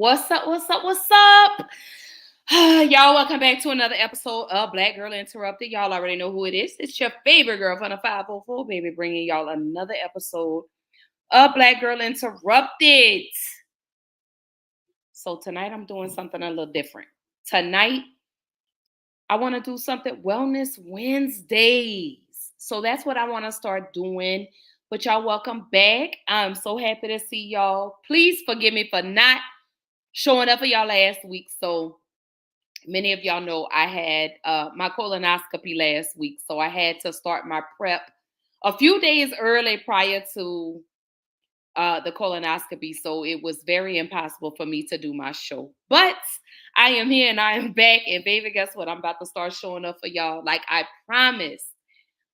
What's up? What's up? What's up? Y'all, welcome back to another episode of Black Girl Interrupted. Y'all already know who it is. It's your favorite girl from the 504, baby, bringing y'all another episode of Black Girl Interrupted. So tonight I'm doing something a little different. Tonight, I want to do something Wellness Wednesdays. So that's what I want to start doing. But y'all, welcome back. I'm so happy to see y'all. Please forgive me for not showing up for y'all last week. So many of y'all know I had my colonoscopy last week. So I had to start my prep a few days early prior to the colonoscopy. So it was very impossible for me to do my show. But I am here and I am back. And baby, guess what? I'm about to start showing up for y'all like I promised.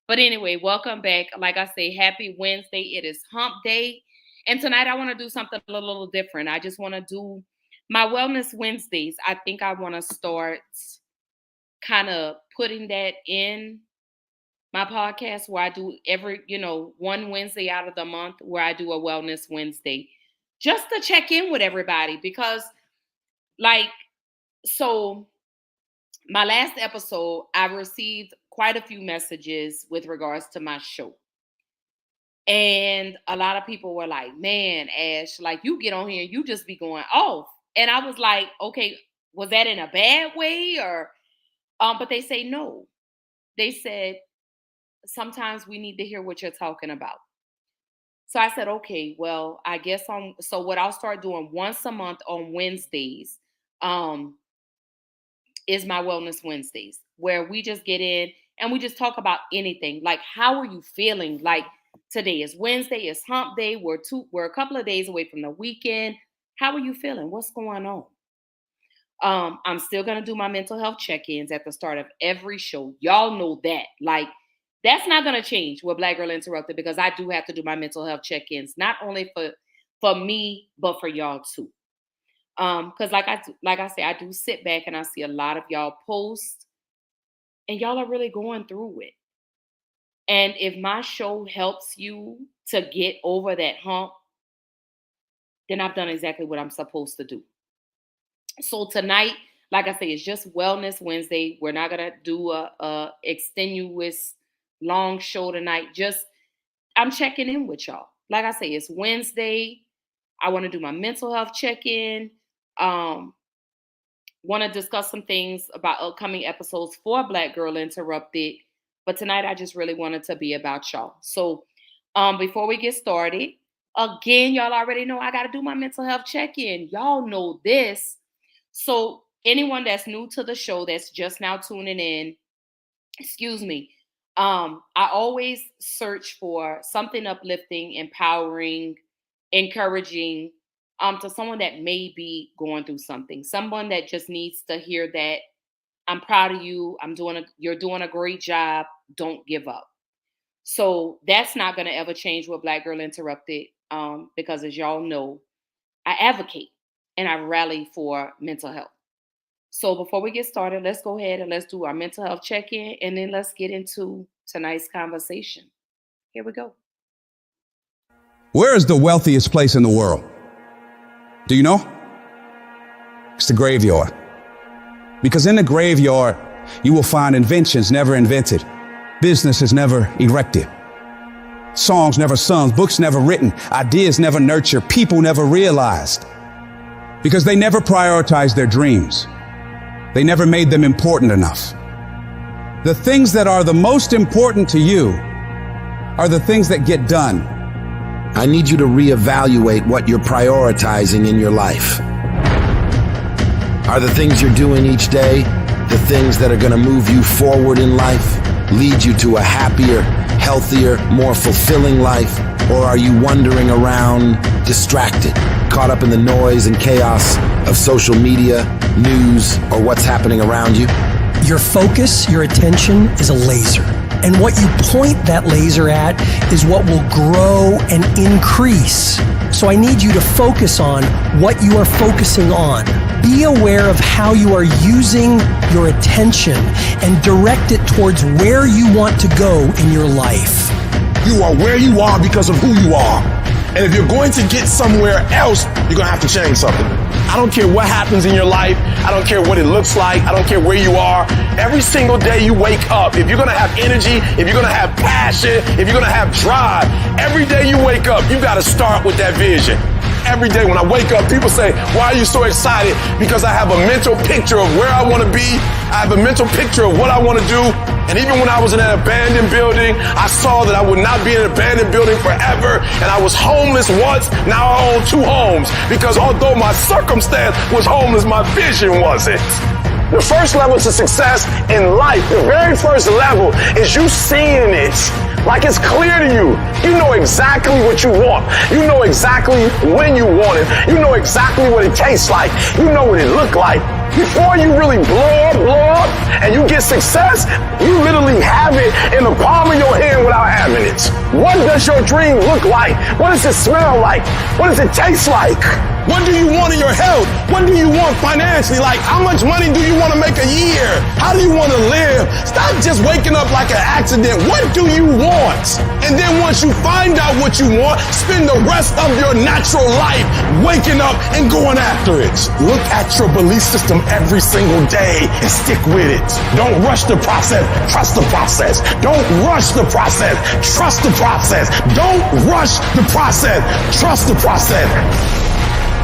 But anyway, welcome back. Like I say, happy Wednesday. It is hump day. And tonight I want to do something a little different. I just want to do my Wellness Wednesdays. I think I want to start kind of putting that in my podcast where I do every, one Wednesday out of the month where I do a Wellness Wednesday just to check in with everybody. Because so my last episode, I received quite a few messages with regards to my show. And a lot of people were like, man, Ash, like you get on here and you just be going off. And I was like, okay, was that in a bad way? Or, but they say no. They said, sometimes we need to hear what you're talking about. So I said, okay, well, I guess so what I'll start doing once a month on Wednesdays, is my Wellness Wednesdays, where we just get in and we just talk about anything. Like, how are you feeling? Like, today is Wednesday, it's hump day. We're a couple of days away from the weekend. How are you feeling? What's going on? I'm still going to do my mental health check-ins at the start of every show. Y'all know that. Like, that's not going to change with Black Girl Interrupted because I do have to do my mental health check-ins, not only for me, but for y'all too. Because like I say, I do sit back and I see a lot of y'all post and y'all are really going through it. And if my show helps you to get over that hump, then I've done exactly what I'm supposed to do. So tonight, like I say, it's just Wellness Wednesday. We're not going to do a extenuous long show tonight. Just I'm checking in with y'all. Like I say, it's Wednesday. I want to do my mental health check-in. Want to discuss some things about upcoming episodes for Black Girl Interrupted. But tonight, I just really wanted to be about y'all. So before we get started, again, y'all already know I got to do my mental health check-in. Y'all know this. So anyone that's new to the show, that's just now tuning in, excuse me, I always search for something uplifting, empowering, encouraging, to someone that may be going through something, someone that just needs to hear that I'm proud of you. You're doing a great job. Don't give up. So that's not going to ever change with Black Girl Interrupted. Because as y'all know, I advocate and I rally for mental health. So before we get started, let's go ahead and let's do our mental health check-in and then let's get into tonight's conversation. Here we go. Where is the wealthiest place in the world? Do you know? It's the graveyard. Because in the graveyard, you will find inventions never invented, businesses never erected, songs never sung, books never written, ideas never nurtured, people never realized. Because they never prioritized their dreams. They never made them important enough. The things that are the most important to you are the things that get done. I need you to reevaluate what you're prioritizing in your life. Are the things you're doing each day the things that are going to move you forward in life, lead you to a happier, healthier, more fulfilling life? Or are you wandering around distracted, caught up in the noise and chaos of social media, news, or what's happening around you? Your focus, your attention is a laser. And what you point that laser at is what will grow and increase. So I need you to focus on what you are focusing on. Be aware of how you are using your attention and direct it towards where you want to go in your life. You are where you are because of who you are. And if you're going to get somewhere else, you're going to have to change something. I don't care what happens in your life. I don't care what it looks like. I don't care where you are. Every single day you wake up, if you're going to have energy, if you're going to have passion, if you're going to have drive, every day you wake up, you got to start with that vision. Every day when I wake up, people say, why are you so excited? Because I have a mental picture of where I want to be. I have a mental picture of what I want to do. And even when I was in an abandoned building, I saw that I would not be in an abandoned building forever. And I was homeless once. Now I own 2 homes. Because although my circumstance was homeless, my vision wasn't. The first level to success in life, the very first level, is you seeing it. Like it's clear to you. You know exactly what you want. You know exactly when you want it. You know exactly what it tastes like. You know what it look like. Before you really blow up, and you get success, you literally have it in the palm of your hand without having it. What does your dream look like? What does it smell like? What does it taste like? What do you want in your health? What do you want financially? Like, how much money do you want to make a year? How do you want to live? Stop just waking up like an accident. What do you want? And then once you find out what you want, spend the rest of your natural life waking up and going after it. Look at your belief system every single day and stick with it. Don't rush the process. Trust the process. Don't rush the process. Trust the process. Don't rush the process. Trust the process.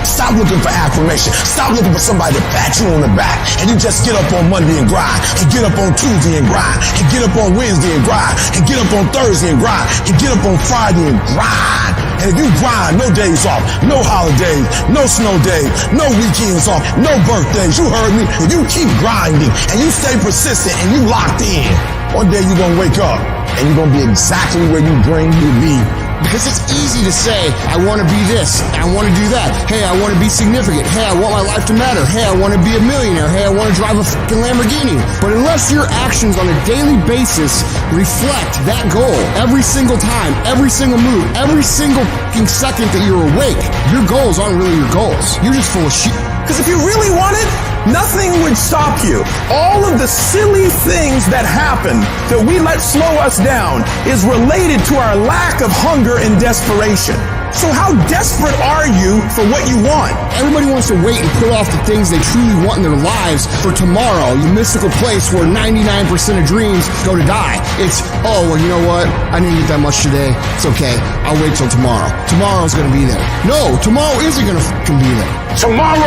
Stop looking for affirmation. Stop looking for somebody to pat you on the back. And you just get up on Monday and grind. And get up on Tuesday and grind. And get up on Wednesday and grind. And get up on Thursday and grind. And get up on Friday and grind. And if you grind, no days off, no holidays, no snow days, no weekends off, no birthdays, you heard me. If you keep grinding and you stay persistent and you locked in, one day you're going to wake up and you're going to be exactly where you dream you to be. Because it's easy to say, I want to be this, I want to do that. Hey, I want to be significant. Hey, I want my life to matter. Hey, I want to be a millionaire. Hey, I want to drive a fucking Lamborghini. But unless your actions on a daily basis reflect that goal every single time, every single move, every single fucking second that you're awake, your goals aren't really your goals. You're just full of shit. Because if you really want it, nothing would stop you. All of the silly things that happen that we let slow us down is related to our lack of hunger and desperation. So how desperate are you for what you want? Everybody wants to wait and put off the things they truly want in their lives for tomorrow, the mystical place where 99% of dreams go to die. It's, oh, well, you know what? I didn't get that much today. It's okay. I'll wait till tomorrow. Tomorrow's going to be there. No, tomorrow isn't going to fucking be there. Tomorrow.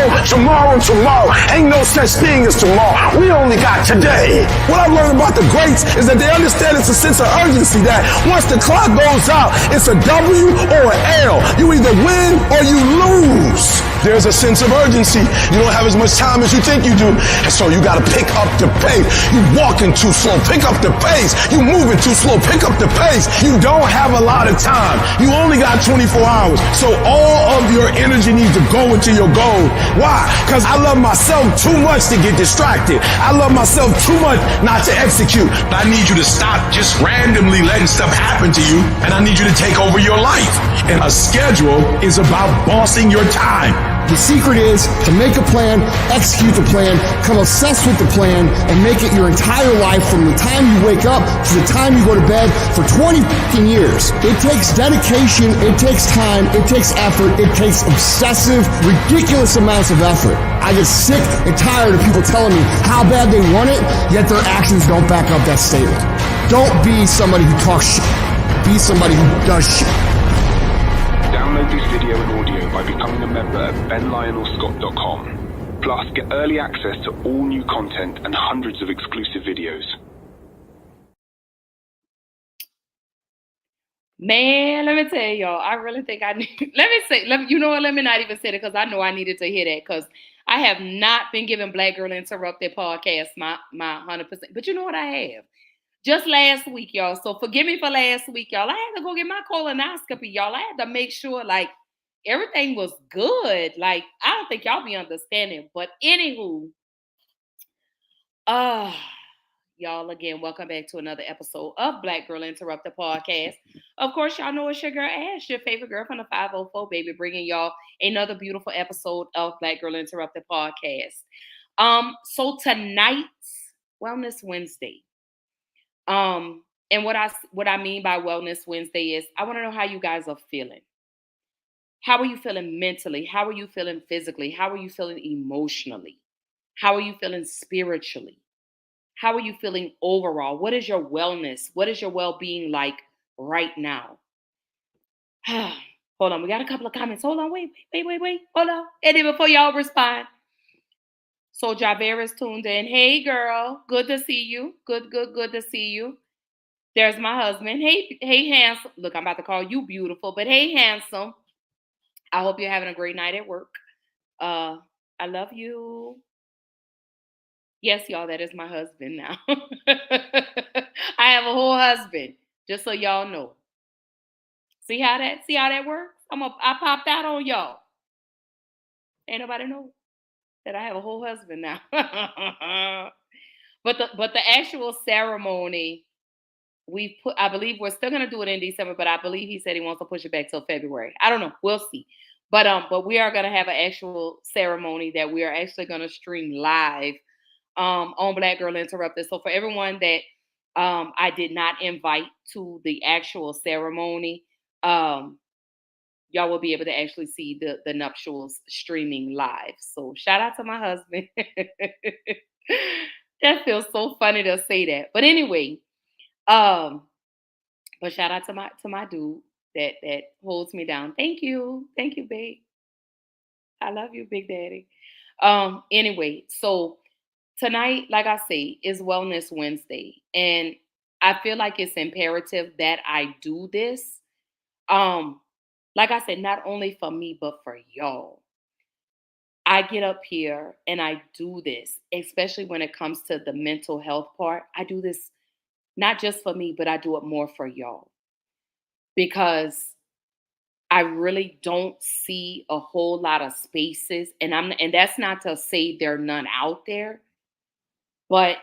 Ain't no such thing as tomorrow. We only got today. What I've learned about the greats is that they understand it's a sense of urgency that once the clock goes out, it's a W or an L. You either win or you lose. There's a sense of urgency. You don't have as much time as you think you do. And so you got to pick up the pace. You walking too slow. Pick up the pace. You moving too slow. Pick up the pace. You don't have a lot of time. You only got 24 hours. So all of your energy needs to go into your goal. Why? Because I love myself too much to get distracted. I love myself too much not to execute. I need you to stop just randomly letting stuff happen to you. And I need you to take over your life. And a schedule is about bossing your time. The secret is to make a plan, execute the plan, become obsessed with the plan, and make it your entire life from the time you wake up to the time you go to bed for 20 fucking years. It takes dedication, it takes time, it takes effort, it takes obsessive, ridiculous amounts of effort. I get sick and tired of people telling me how bad they want it, yet their actions don't back up that statement. Don't be somebody who talks shit. Be somebody who does shit. Download this video and audio by becoming a member at benlionelscott.com. Plus, get early access to all new content and hundreds of exclusive videos. Man, let me tell y'all, I really think I need, you know what, let me not even say it because I know I needed to hear that because I have not been giving Black Girl Interrupted podcast my 100%. But you know what I have? Just last week, y'all. So forgive me for last week, y'all. I had to go get my colonoscopy, y'all. I had to make sure, like, everything was good. Like, I don't think y'all be understanding. But anywho, y'all, again, welcome back to another episode of Black Girl Interrupted podcast. Of course, y'all know it's your girl Ash, your favorite girl from the 504, baby, bringing y'all another beautiful episode of Black Girl Interrupted podcast. So tonight's Wellness Wednesday. And what I mean by Wellness Wednesday is I want to know how you guys are feeling. How are you feeling mentally? How are you feeling physically? How are you feeling emotionally? How are you feeling spiritually? How are you feeling overall? What is your wellness? What is your well-being like right now? Hold on, we got a couple of comments. Hold on, wait. Hold on. And then before y'all respond, so Javera's tuned in. Hey, girl, good to see you. Good to see you. There's my husband. Hey, handsome. Look, I'm about to call you beautiful, but hey, handsome. I hope you're having a great night at work. I love you. Yes, y'all, that is my husband now. I have a whole husband, just so y'all know. See how that works? I popped out on y'all. Ain't nobody know that I have a whole husband now. but the actual ceremony I believe we're still gonna do it in December, but I believe he said he wants to push it back till February. I don't know. We'll see. But we are gonna have an actual ceremony that we are actually gonna stream live on Black Girl Interrupted. So for everyone that I did not invite to the actual ceremony, y'all will be able to actually see the nuptials streaming live. So shout out to my husband. That feels so funny to say that. But anyway, but shout out to my dude that holds me down. Thank you, babe. I love you, Big Daddy. Anyway, so tonight, like I say, is Wellness Wednesday, and I feel like it's imperative that I do this. Like I said, not only for me, but for y'all. I get up here and I do this, especially when it comes to the mental health part. I do this not just for me, but I do it more for y'all because I really don't see a whole lot of spaces, and that's not to say there are none out there, but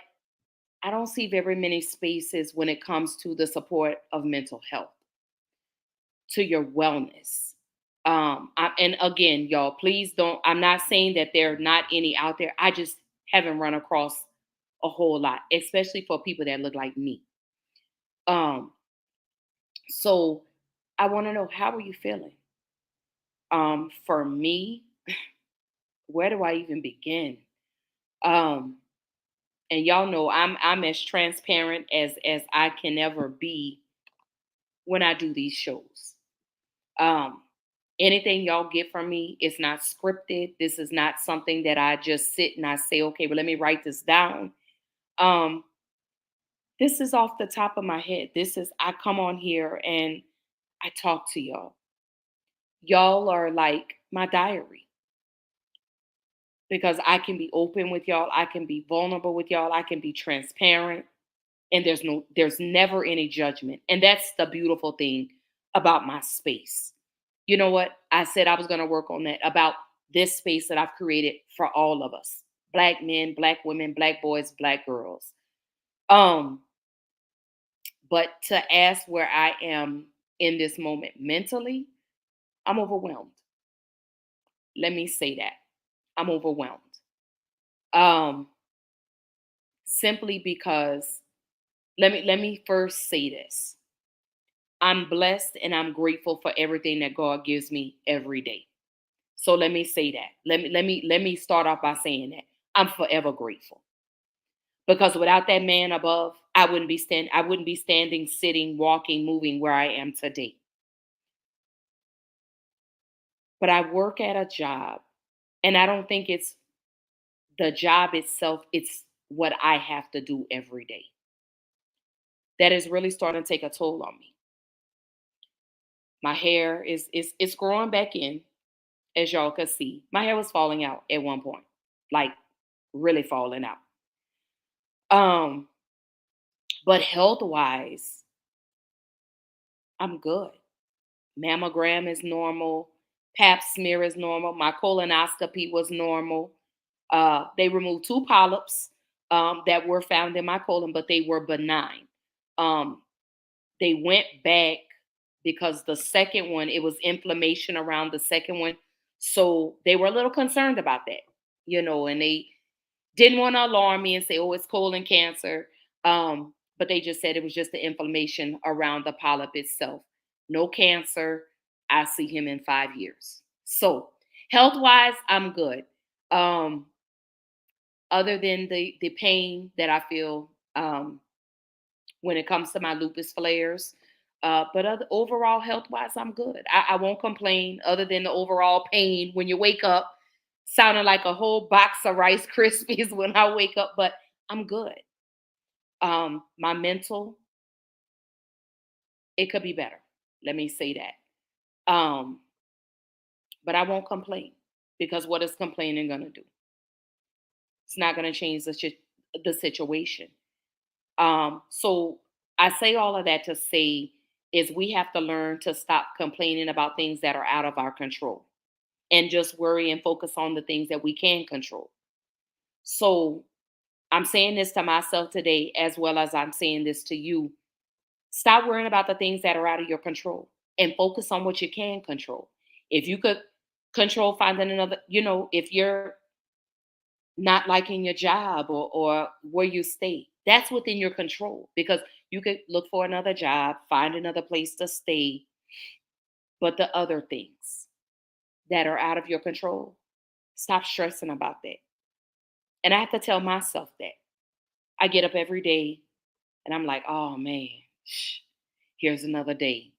I don't see very many spaces when it comes to the support of mental health, to your wellness. And again, y'all, please don't. I'm not saying that there are not any out there. I just haven't run across a whole lot, especially for people that look like me. So I want to know, how are you feeling? For me, where do I even begin? Um, and y'all know I'm as transparent as I can ever be when I do these shows. Um, Anything y'all get from me is not scripted. This is not something that I just sit and I say, okay, well, let me write this down. This is off the top of my head. I come on here and I talk to y'all. Y'all are like my diary because I can be open with y'all. I can be vulnerable with y'all. I can be transparent, and there's never any judgment. And that's the beautiful thing about my space. You know what? I said I was going to work on that, about this space that I've created for all of us, Black men, Black women, Black boys, Black girls. But to ask where I am in this moment mentally, I'm overwhelmed. Let me say that. I'm overwhelmed. Simply because let me first say this. I'm blessed and I'm grateful for everything that God gives me every day. So let me say that. Let me start off by saying that. I'm forever grateful. Because without that man above, I wouldn't be standing, sitting, walking, moving where I am today. But I work at a job, and I don't think it's the job itself, it's what I have to do every day that is really starting to take a toll on me. My hair is it's growing back in, as y'all can see. My hair was falling out at one point, like really falling out. But health-wise, I'm good. Mammogram is normal. Pap smear is normal. My colonoscopy was normal. They removed 2 polyps that were found in my colon, but they were benign. They went back because the second one, it was inflammation around the second one. So they were a little concerned about that, and they didn't want to alarm me and say, oh, it's colon cancer. But they just said it was just the inflammation around the polyp itself. No cancer. I see him in 5 years. So health wise, I'm good. Um, other than the pain that I feel when it comes to my lupus flares. But overall, health wise, I'm good. I won't complain other than the overall pain when you wake up, sounding like a whole box of Rice Krispies when I wake up, but I'm good. My mental, it could be better. Let me say that. But I won't complain because what is complaining going to do? It's not going to change the situation. So I say all of that to say is we have to learn to stop complaining about things that are out of our control and just worry and focus on the things that we can control. So I'm saying this to myself today, as well as I'm saying this to you. Stop worrying about the things that are out of your control and focus on what you can control. If you could control finding another, if you're not liking your job or where you stay, that's within your control because you could look for another job, find another place to stay. But the other things that are out of your control, stop stressing about that. And I have to tell myself that. I get up every day and I'm like, oh man, here's another day.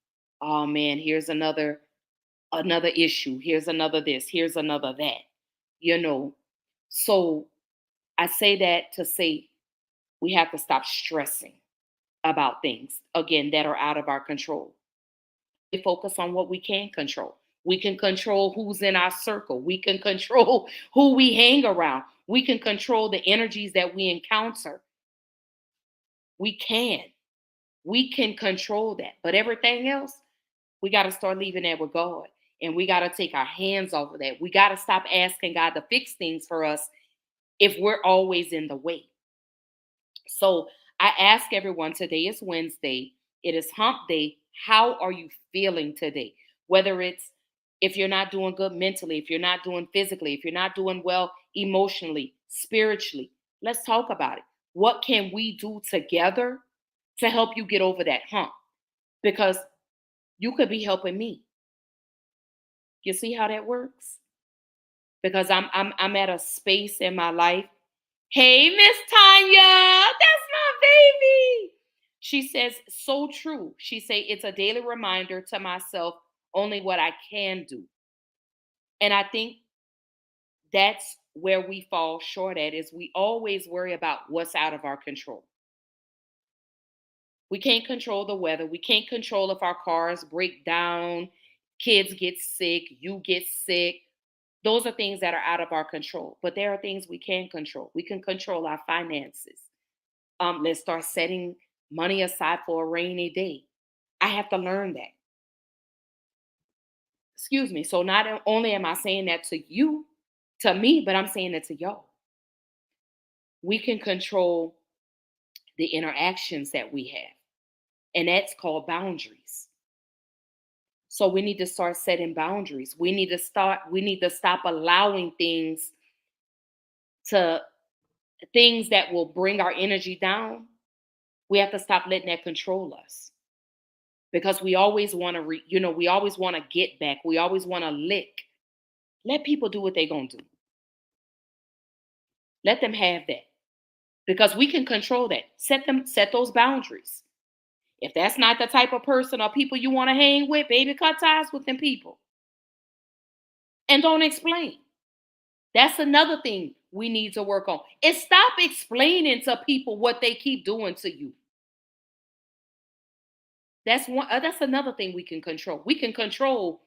Oh man, here's another issue. Here's another this, here's another that. So I say that to say we have to stop stressing about things, again, that are out of our control. We focus on what we can control. We can control who's in our circle. We can control who we hang around. We can control the energies that we encounter. We can control that. But everything else, we got to start leaving that with God. And we got to take our hands off of that. We got to stop asking God to fix things for us if we're always in the way. So I ask everyone, today is Wednesday. It is hump day. How are you feeling today? Whether it's if you're not doing good mentally, if you're not doing physically, if you're not doing well emotionally, spiritually, let's talk about it. What can we do together to help you get over that hump? Because you could be helping me. You see how that works? Because I'm at a space in my life. Hey, Miss Tanya, that's my baby. She says, so true. She say, it's a daily reminder to myself only what I can do. And I think that's where we fall short at is we always worry about what's out of our control. We can't control the weather. We can't control if our cars break down, kids get sick, you get sick. Those are things that are out of our control. But there are things we can control. We can control our finances. Let's start setting money aside for a rainy day. I have to learn that. Excuse me. So not only am I saying that to you, to me, but I'm saying it to y'all. We can control the interactions that we have. And that's called boundaries. So we need to start setting boundaries. We need to stop allowing things that will bring our energy down. We have to stop letting that control us. Because we always want to, we always want to get back. We always want to lick. Let people do what they're going to do. Let them have that. Because we can control that. Set those boundaries. If that's not the type of person or people you want to hang with, baby, cut ties with them people. And don't explain. That's another thing we need to work on. Is stop explaining to people what they keep doing to you. That's another thing we can control. We can control,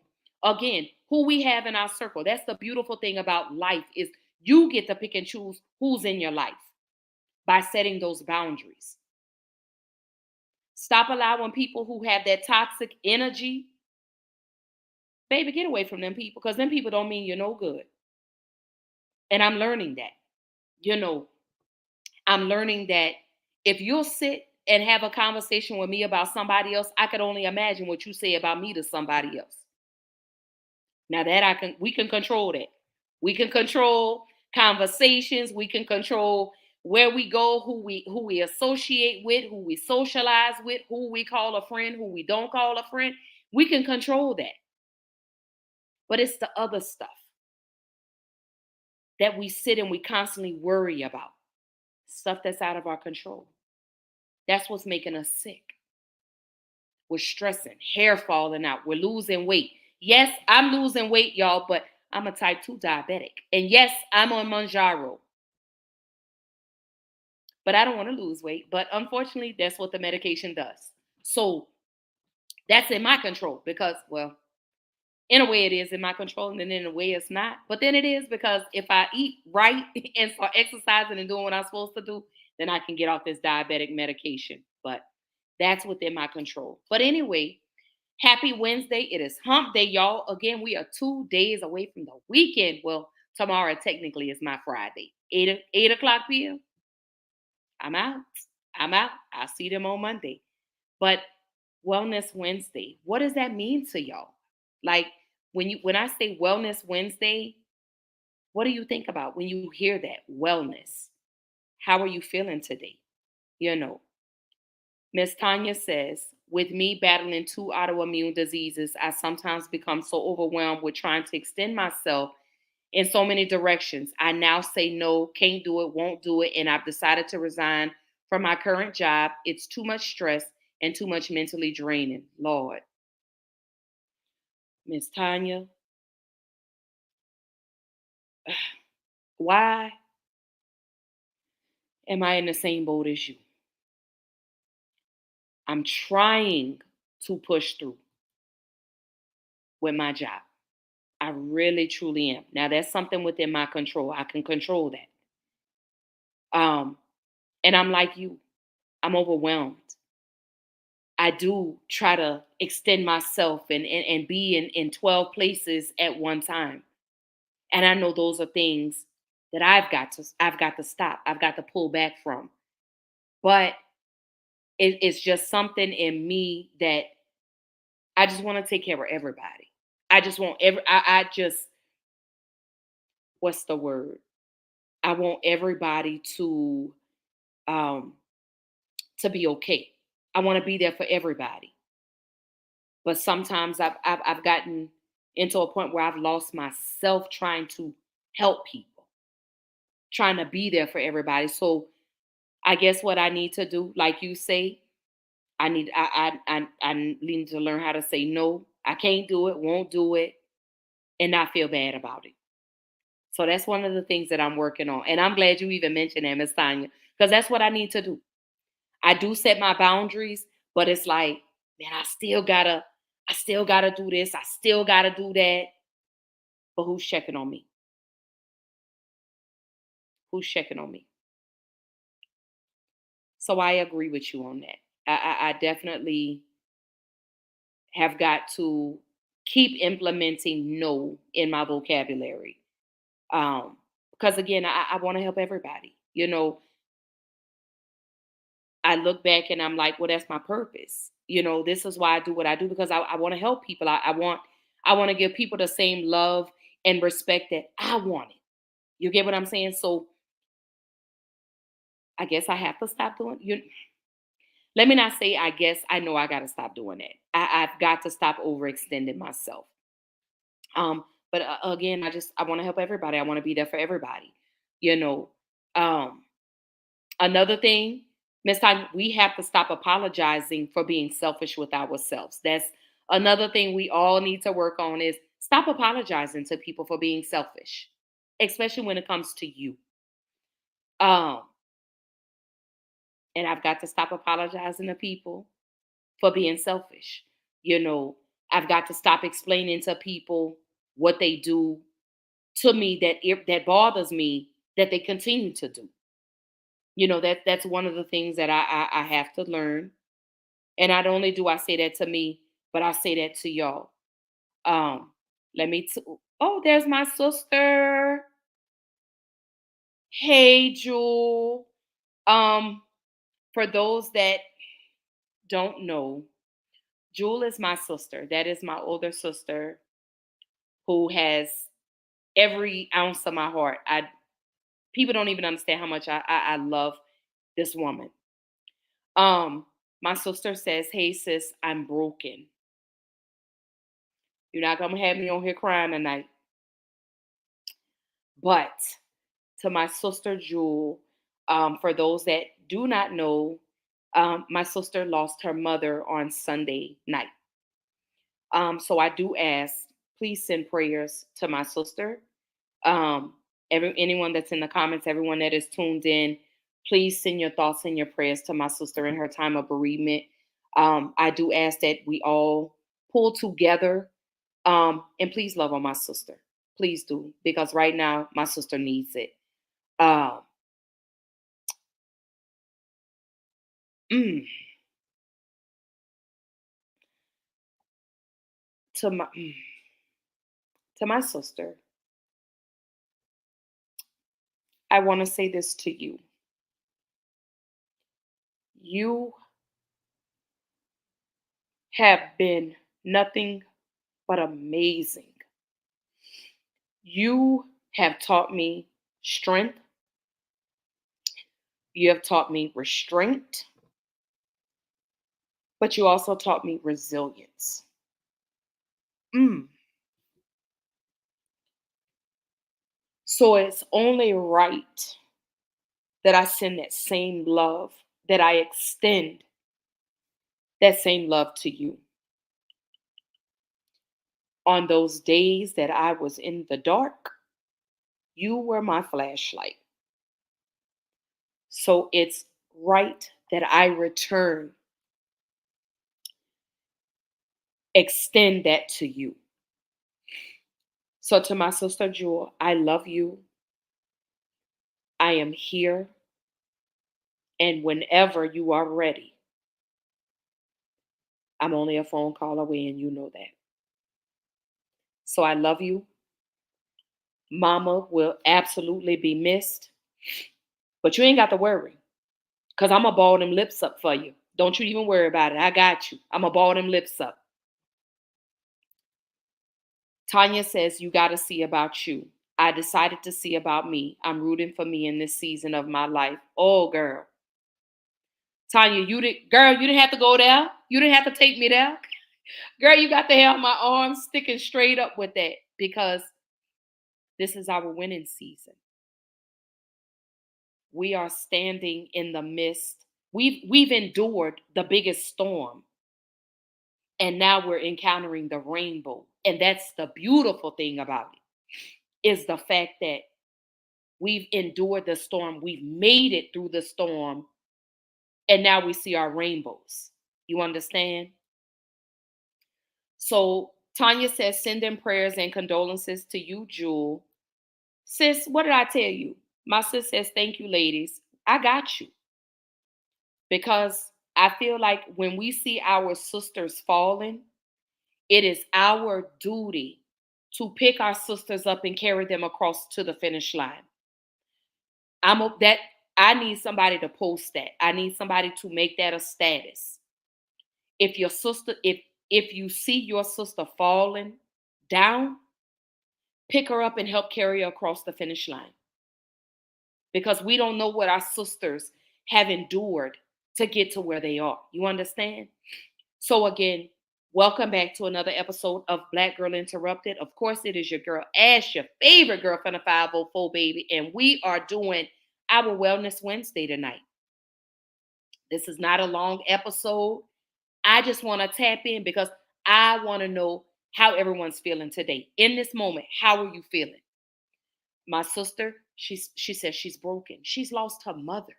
again, who we have in our circle. That's the beautiful thing about life is you get to pick and choose who's in your life by setting those boundaries. Stop allowing people who have that toxic energy. Baby, get away from them people because them people don't mean you're no good. And I'm learning that. I'm learning that if you'll sit and have a conversation with me about somebody else, I could only imagine what you say about me to somebody else. Now that we can control that. We can control conversations. We can control where we go, who we associate with, who we socialize with, who we call a friend, who we don't call a friend. We can control that. but it's the other stuff that we sit and we constantly worry about, stuff that's out of our control. That's what's making us sick. We're stressing, hair falling out, we're losing weight. Yes, I'm losing weight, y'all, but I'm a type 2 diabetic. And yes, I'm on Mounjaro. But I don't want to lose weight. But unfortunately, that's what the medication does. So that's in my control because, well, in a way it is in my control, and then in a way it's not. But then it is because if I eat right and start exercising and doing what I'm supposed to do, then I can get off this diabetic medication. But that's within my control. But anyway, happy Wednesday. It is hump day, y'all. Again, we are 2 days away from the weekend. Well, tomorrow technically is my Friday. 8 o'clock p.m. I'm out. I'm out. I'll see them on Monday. But Wellness Wednesday, what does that mean to y'all? Like when I say Wellness Wednesday, what do you think about when you hear that? Wellness. How are you feeling today? You know, Miss Tanya says, with me battling 2 autoimmune diseases, I sometimes become so overwhelmed with trying to extend myself in so many directions. I now say no, can't do it, won't do it, and I've decided to resign from my current job. It's too much stress and too much mentally draining. Lord. Miss Tanya, why am I in the same boat as you? I'm trying to push through with my job. I really, truly am. Now, that's something within my control. I can control that. And I'm like you, I'm overwhelmed. I do try to extend myself and be in 12 places at one time. And I know those are things that I've got to stop. I've got to pull back from. But it's just something in me that I just want to take care of everybody. I just want I just, what's the word? I want everybody um to be okay. I want to be there for everybody. But sometimes I've gotten into a point where I've lost myself trying to help people, trying to be there for everybody. So I guess what I need to do, like you say, I need to learn how to say no. I can't do it, won't do it, and not feel bad about it. So that's one of the things that I'm working on. And I'm glad you even mentioned that, Miss Tanya, because that's what I need to do. I do set my boundaries, but it's like, man, I still gotta do this. I still gotta do that. But who's checking on me? Who's checking on me? So I agree with you on that. I definitely have got to keep implementing no in my vocabulary. Because again, I want to help everybody. You know, I look back and I'm like, well, that's my purpose. You know, this is why I do what I do because I want to help people. I want to give people the same love and respect that I wanted. You get what I'm saying? So I guess I have to stop doing you. Let me not say I guess I know I gotta stop doing that. I've got to stop overextending myself. But again, I want to help everybody. I want to be there for everybody. You know, um, another thing, Miss Time, we have to stop apologizing for being selfish with ourselves. That's another thing we all need to work on is stop apologizing to people for being selfish, especially when it comes to you. Um, and I've got to stop apologizing to people for being selfish. You know, I've got to stop explaining to people what they do to me that bothers me that they continue to do. You know, that's one of the things that I have to learn. And not only do I say that to me, but I say that to y'all. Um, let me oh, there's my sister. Hey, Jewel. Um, for those that don't know, Jewel is my sister. That is my older sister who has every ounce of my heart. I People don't even understand how much I love this woman. My sister says, "Hey sis, I'm broken. You're not going to have me on here crying tonight. But to my sister Jewel, for those that do not know, my sister lost her mother on Sunday night. So I do ask, please send prayers to my sister. Anyone that's in the comments, everyone that is tuned in, please send your thoughts and your prayers to my sister in her time of bereavement. I do ask that we all pull together, and please love on my sister. Please do, because right now my sister needs it. To my sister, I want to say this to you. You have been nothing but amazing. You have taught me strength. You have taught me restraint. But you also taught me resilience. So it's only right that I send that same love, that I extend that same love to you. On those days that I was in the dark, you were my flashlight. So it's right that I return, extend that to you. So to my sister Jewel, I love you. I am here. And whenever you are ready, I'm only a phone call away, and you know that. So I love you. Mama will absolutely be missed. But you ain't got to worry, because I'm going to ball them lips up for you. Don't you even worry about it. I got you. I'm going to ball them lips up. Tanya says, you got to see about you. I decided to see about me. I'm rooting for me in this season of my life. Oh, girl. Tanya, you didn't have to go there. You didn't have to take me there. Girl, you got to have my arms sticking straight up with that, because this is our winning season. We are standing in the midst. We've endured the biggest storm, and now we're encountering the rainbow. And that's the beautiful thing about it, is the fact that we've endured the storm. We've made it through the storm, and now we see our rainbows. You understand? So Tanya says, send in prayers and condolences to you, Jewel. Sis, what did I tell you? My sis says, thank you, ladies. I got you. Because I feel like when we see our sisters falling, it is our duty to pick our sisters up and carry them across to the finish line. I need somebody to post that. I need somebody to make that a status. If your sister, if you see your sister falling down, pick her up and help carry her across the finish line. Because we don't know what our sisters have endured to get to where they are. You understand? So again, welcome back to another episode of Black Girl Interrupted. Of course, it is your girl Ash, your favorite girl from the 504, baby. And we are doing our Wellness Wednesday tonight. This is not a long episode. I just want to tap in because I want to know how everyone's feeling today. In this moment, how are you feeling? My sister, she says she's broken. She's lost her mother.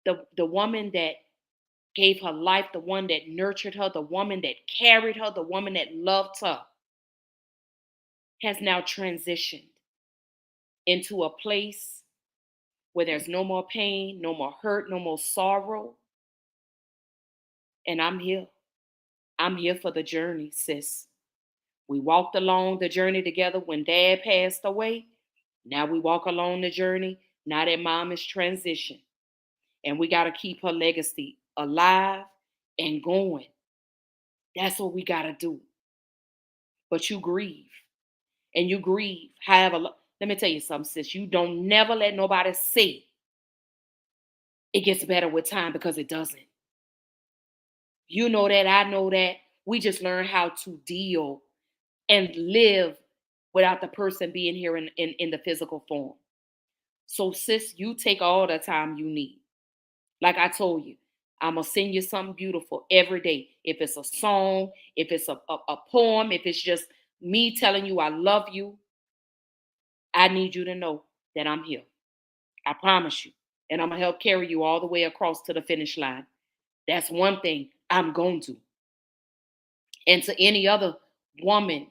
The woman that gave her life, the one that nurtured her, the woman that carried her, the woman that loved her, has now transitioned into a place where there's no more pain, no more hurt, no more sorrow. And I'm here. I'm here for the journey, sis. We walked along the journey together when Dad passed away. Now we walk along the journey now that Mom is transitioned. And we got to keep her legacy alive and going. That's what we got to do. But you grieve. And you grieve. However, let me tell you something, sis. You don't never let nobody say it gets better with time, because it doesn't. You know that. I know that. We just learn how to deal and live without the person being here in the physical form. So, sis, you take all the time you need. Like I told you, I'm going to send you something beautiful every day. If it's a song, if it's a poem, if it's just me telling you I love you, I need you to know that I'm here. I promise you. And I'm going to help carry you all the way across to the finish line. That's one thing I'm going to. And to any other woman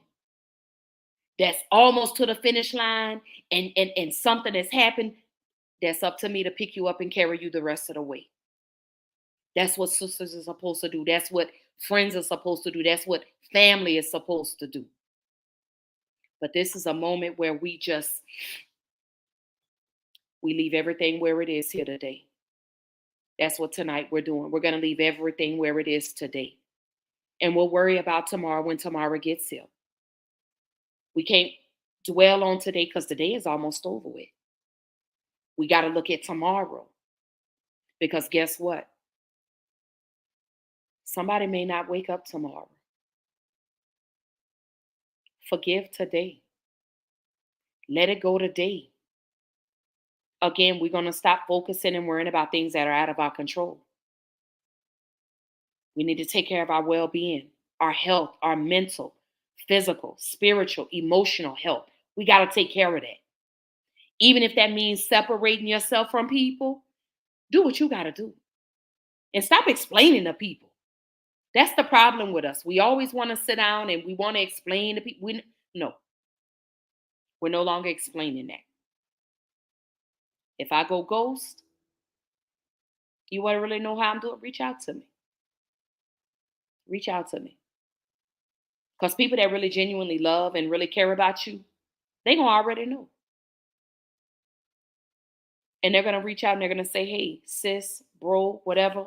that's almost to the finish line and something has happened, that's up to me to pick you up and carry you the rest of the way. That's what sisters are supposed to do. That's what friends are supposed to do. That's what family is supposed to do. But this is a moment where we leave everything where it is here today. That's what tonight we're doing. We're going to leave everything where it is today. And we'll worry about tomorrow when tomorrow gets here. We can't dwell on today because today is almost over with. We got to look at tomorrow. Because guess what? Somebody may not wake up tomorrow. Forgive today. Let it go today. Again, we're going to stop focusing and worrying about things that are out of our control. We need to take care of our well-being, our health, our mental, physical, spiritual, emotional health. We got to take care of that. Even if that means separating yourself from people, do what you got to do. And stop explaining to people. That's the problem with us. We always want to sit down and we want to explain to people. No, we're no longer explaining that. If I go ghost, you want to really know how I'm doing, reach out to me. Reach out to me. Because people that really genuinely love and really care about you, they're going to already know. And they're going to reach out and they're going to say, hey, sis, bro, whatever,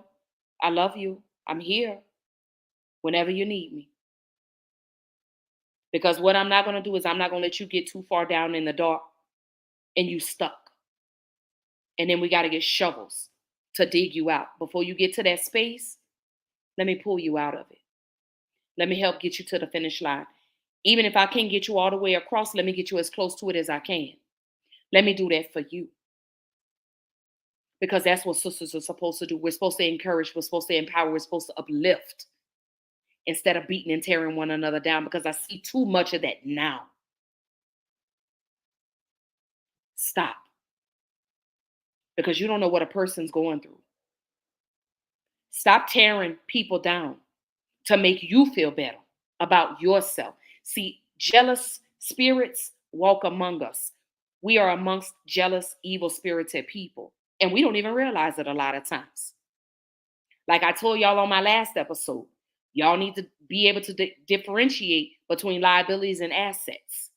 I love you. I'm here whenever you need me. Because what I'm not going to do is I'm not going to let you get too far down in the dark and you stuck. And then we got to get shovels to dig you out. Before you get to that space, let me pull you out of it. Let me help get you to the finish line. Even if I can't get you all the way across, let me get you as close to it as I can. Let me do that for you. Because that's what sisters are supposed to do. We're supposed to encourage. We're supposed to empower. We're supposed to uplift instead of beating and tearing one another down, because I see too much of that now. Stop. Because you don't know what a person's going through. Stop tearing people down to make you feel better about yourself. See, jealous spirits walk among us. We are amongst jealous, evil-spirited people. And we don't even realize it a lot of times. Like I told y'all on my last episode, y'all need to be able to differentiate between liabilities and assets.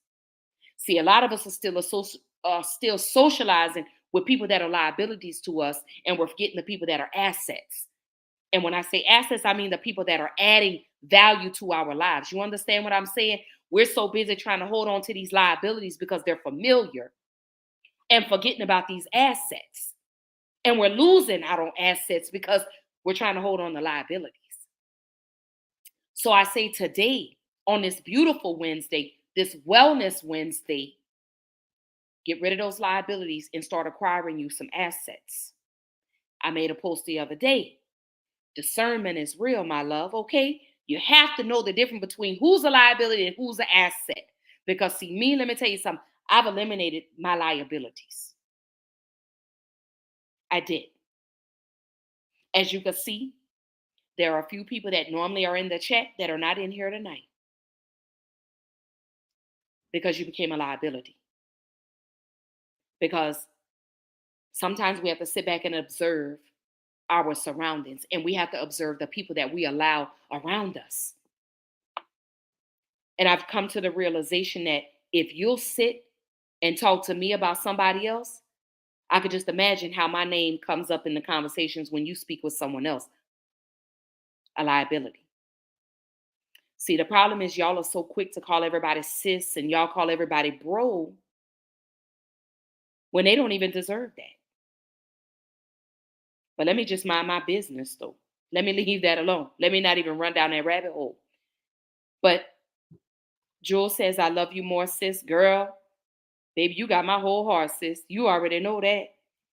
See, a lot of us are still socializing with people that are liabilities to us, and we're forgetting the people that are assets. And when I say assets, I mean the people that are adding value to our lives. You understand what I'm saying? We're so busy trying to hold on to these liabilities because they're familiar and forgetting about these assets. And we're losing out on assets because we're trying to hold on to liabilities. So I say today, on this beautiful Wednesday, this Wellness Wednesday, get rid of those liabilities and start acquiring you some assets. I made a post the other day. Discernment is real, my love, okay? You have to know the difference between who's a liability and who's an asset. Because see, me, let me tell you something. I've eliminated my liabilities. I did. As you can see, there are a few people that normally are in the chat that are not in here tonight. Because you became a liability. Because sometimes we have to sit back and observe our surroundings, and we have to observe the people that we allow around us. And I've come to the realization that if you'll sit and talk to me about somebody else, I could just imagine how my name comes up in the conversations when you speak with someone else. A liability. See, the problem is y'all are so quick to call everybody sis and y'all call everybody bro when they don't even deserve that. But let me just mind my business, though. Let me leave that alone. Let me not even run down that rabbit hole. But Jewel says, I love you more, sis. Girl, baby, you got my whole heart, sis. You already know that.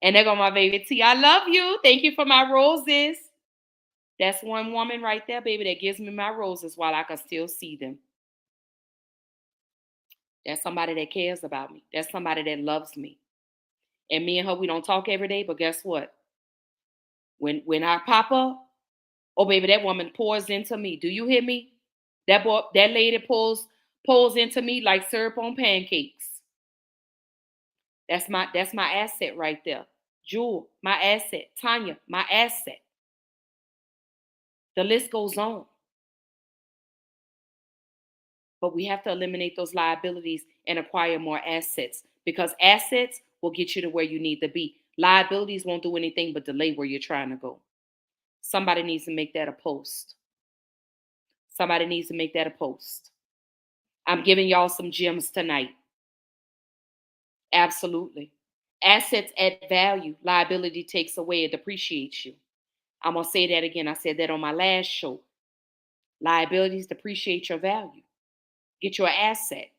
And there go my baby T. I love you. Thank you for my roses. That's one woman right there, baby, that gives me my roses while I can still see them. That's somebody that cares about me. That's somebody that loves me. And me and her, we don't talk every day, but guess what? When I pop up, oh baby, that woman pours into me. Do you hear me? That lady pulls into me like syrup on pancakes. That's my asset right there. Jewel, my asset. Tanya, my asset. The list goes on. But we have to eliminate those liabilities and acquire more assets, because assets will get you to where you need to be. Liabilities won't do anything but delay where you're trying to go. Somebody needs to make that a post. Somebody needs to make that a post. I'm giving y'all some gems tonight. Absolutely. Assets add value. Liability takes away. It depreciates you. I'm going to say that again. I said that on my last show. Liabilities depreciate your value. Get you an asset.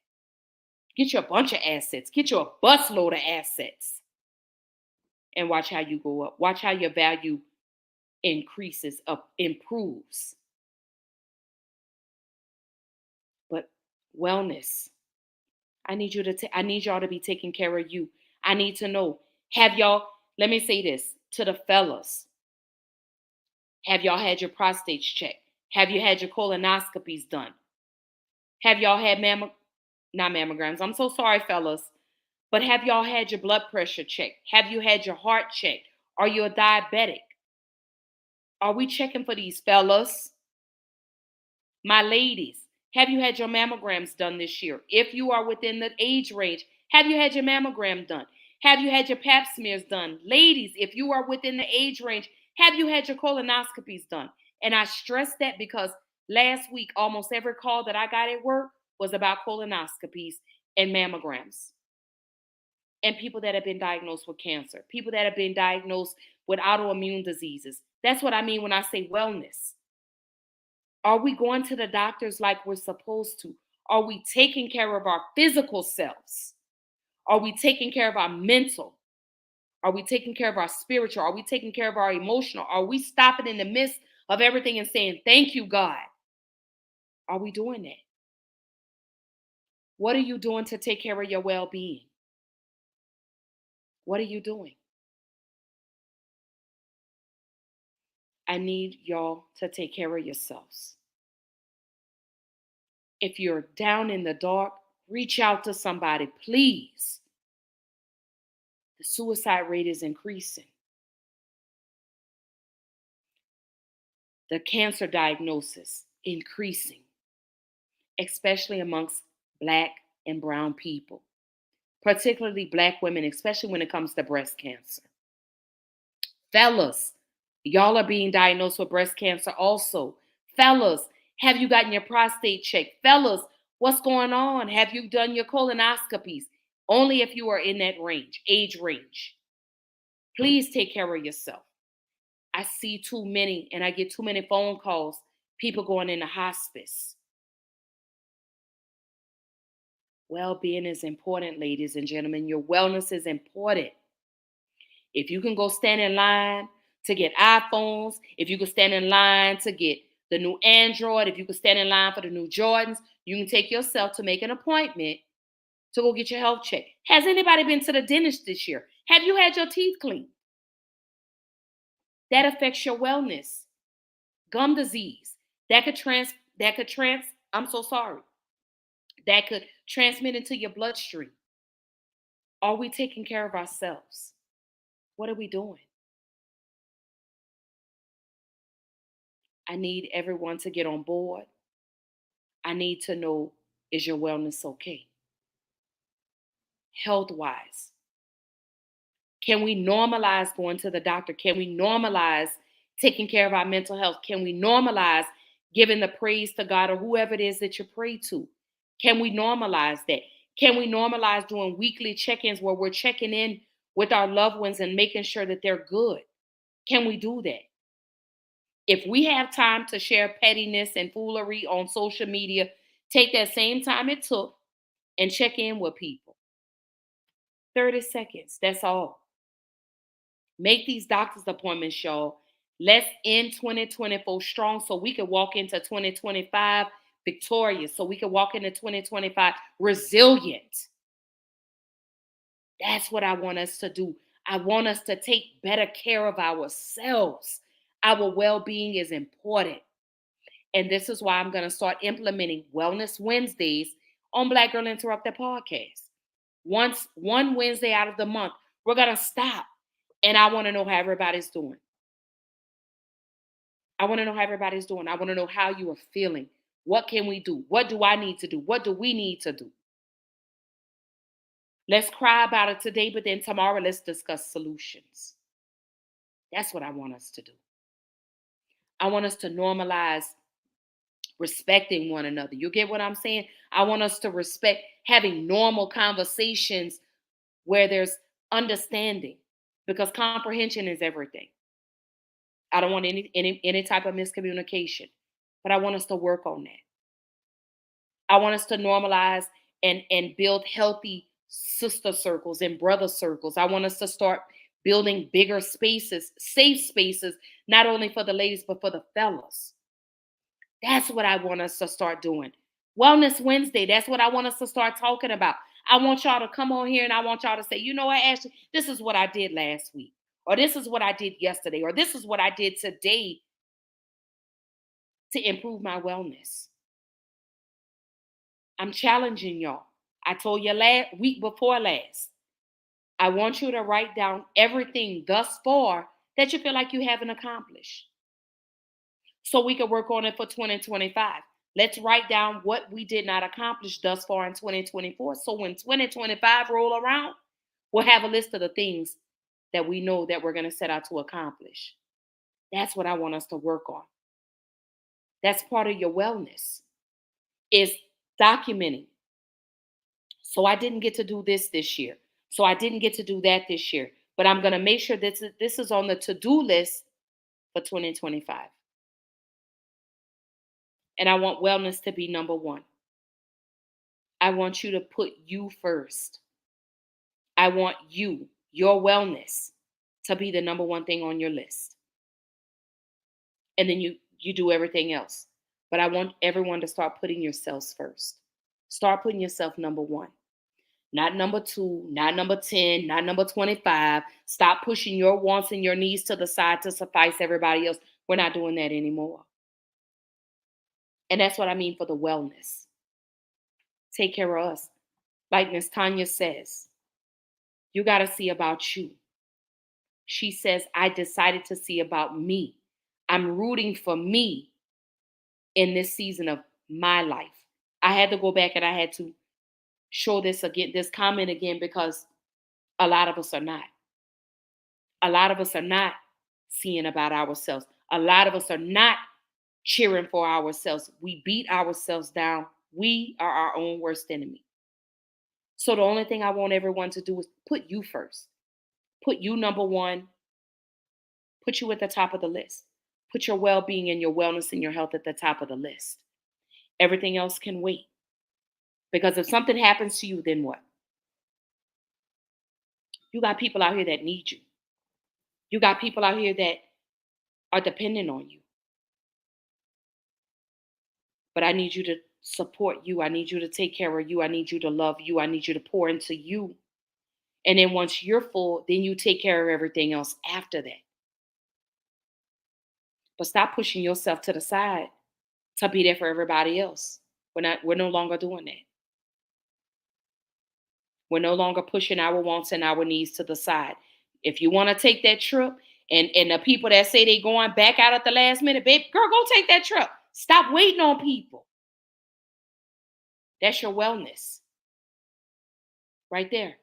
Get you a bunch of assets. Get you a busload of assets. And watch how you go up. Watch how your value increases, improves. But wellness. I need y'all to be taking care of you. I need to know. Let me say this to the fellas. Have y'all had your prostates checked? Have you had your colonoscopies done? Have y'all had not mammograms? I'm so sorry, fellas. But have y'all had your blood pressure checked? Have you had your heart checked? Are you a diabetic? Are we checking for these fellas? My ladies, have you had your mammograms done this year? If you are within the age range, have you had your mammogram done? Have you had your pap smears done? Ladies, if you are within the age range, have you had your colonoscopies done? And I stress that because last week, almost every call that I got at work was about colonoscopies and mammograms. And people that have been diagnosed with cancer, people that have been diagnosed with autoimmune diseases. That's what I mean when I say wellness. Are we going to the doctors like we're supposed to? Are we taking care of our physical selves? Are we taking care of our mental? Are we taking care of our spiritual? Are we taking care of our emotional? Are we stopping in the midst of everything and saying, thank you, God? Are we doing that? What are you doing to take care of your well-being? What are you doing? I need y'all to take care of yourselves. If you're down in the dark, reach out to somebody, please. The suicide rate is increasing. The cancer diagnosis increasing, especially amongst Black and brown people, particularly Black women, especially when it comes to breast cancer. Fellas, y'all are being diagnosed with breast cancer also. Fellas, have you gotten your prostate checked? Fellas, what's going on? Have you done your colonoscopies? Only if you are in that range, age range. Please take care of yourself. I see too many, and I get too many phone calls, people going into hospice. Well-being is important, ladies and gentlemen. Your wellness is important. If you can go stand in line to get iPhones, if you can stand in line to get the new Android, if you can stand in line for the new Jordans, you can take yourself to make an appointment to go get your health check. Has anybody been to the dentist this year? Have you had your teeth cleaned? That affects your wellness. Gum disease, that could transmit into your bloodstream. Are we taking care of ourselves? What are we doing? I need everyone to get on board. I need to know, is your wellness okay? Health-wise. Can we normalize going to the doctor? Can we normalize taking care of our mental health? Can we normalize giving the praise to God or whoever it is that you pray to? Can we normalize that? Can we normalize doing weekly check-ins where we're checking in with our loved ones and making sure that they're good? Can we do that? If we have time to share pettiness and foolery on social media, take that same time it took and check in with people. 30 seconds, that's all. Make these doctor's appointments, y'all. Let's end 2024 strong so we can walk into 2025 victorious, so we can walk into 2025 resilient. That's what I want us to do. I want us to take better care of ourselves. Our well-being is important. And this is why I'm going to start implementing Wellness Wednesdays on Black Girl Interrupted podcast. One Wednesday out of the month, we're going to stop. And I want to know how everybody's doing. I want to know how everybody's doing. I want to know how you are feeling. What can we do? What do I need to do? What do we need to do? Let's cry about it today, but then tomorrow let's discuss solutions. That's what I want us to do. I want us to normalize respecting one another. You get what I'm saying? I want us to respect having normal conversations where there's understanding, because comprehension is everything. I don't want any type of miscommunication, but I want us to work on that. I want us to normalize and build healthy sister circles and brother circles. I want us to start building bigger spaces, safe spaces, not only for the ladies, but for the fellas. That's what I want us to start doing. Wellness Wednesday, that's what I want us to start talking about. I want y'all to come on here and I want y'all to say, you know what, Ashley, this is what I did last week, or this is what I did yesterday, or this is what I did today to improve my wellness. I'm challenging y'all. I told you week before last, I want you to write down everything thus far that you feel like you haven't accomplished, so we can work on it for 2025. Let's write down what we did not accomplish thus far in 2024. So when 2025 roll around, we'll have a list of the things that we know that we're going to set out to accomplish. That's what I want us to work on. That's part of your wellness, is documenting. So I didn't get to do this year. So I didn't get to do that this year. But I'm going to make sure this is on the to-do list for 2025. And I want wellness to be number one. I want you to put you first. I want you, your wellness, to be the number one thing on your list. And then you do everything else. But I want everyone to start putting yourselves first. Start putting yourself number one. Not number 2, not number 10, not number 25. Stop pushing your wants and your needs to the side to suffice everybody else. We're not doing that anymore. And that's what I mean for the wellness. Take care of us. Like Miss Tanya says, you got to see about you. She says, I decided to see about me. I'm rooting for me in this season of my life. I had to go back and I had to show this comment again, because a lot of us are not. A lot of us are not seeing about ourselves. A lot of us are not cheering for ourselves. We beat ourselves down. We are our own worst enemy. So the only thing I want everyone to do is put you first. Put you number one. Put you at the top of the list. Put your well-being and your wellness and your health at the top of the list. Everything else can wait. Because if something happens to you, then what? You got people out here that need you. You got people out here that are dependent on you. But I need you to support you. I need you to take care of you. I need you to love you. I need you to pour into you. And then once you're full, then you take care of everything else after that. But stop pushing yourself to the side to be there for everybody else. We're no longer doing that. We're no longer pushing our wants and our needs to the side. If you want to take that trip, and the people that say they going back out at the last minute, babe, girl, go take that trip. Stop waiting on people. That's your wellness. Right there.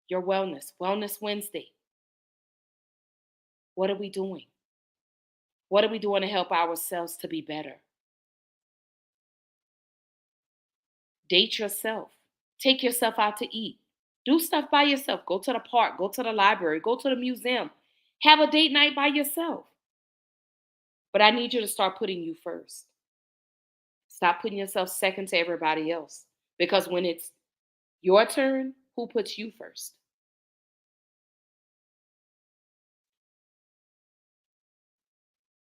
Your wellness. Wellness Wednesday. What are we doing? What are we doing to help ourselves to be better? Date yourself. Take yourself out to eat. Do stuff by yourself. Go to the park. Go to the library. Go to the museum. Have a date night by yourself. But I need you to start putting you first. Stop putting yourself second to everybody else. Because when it's your turn, who puts you first?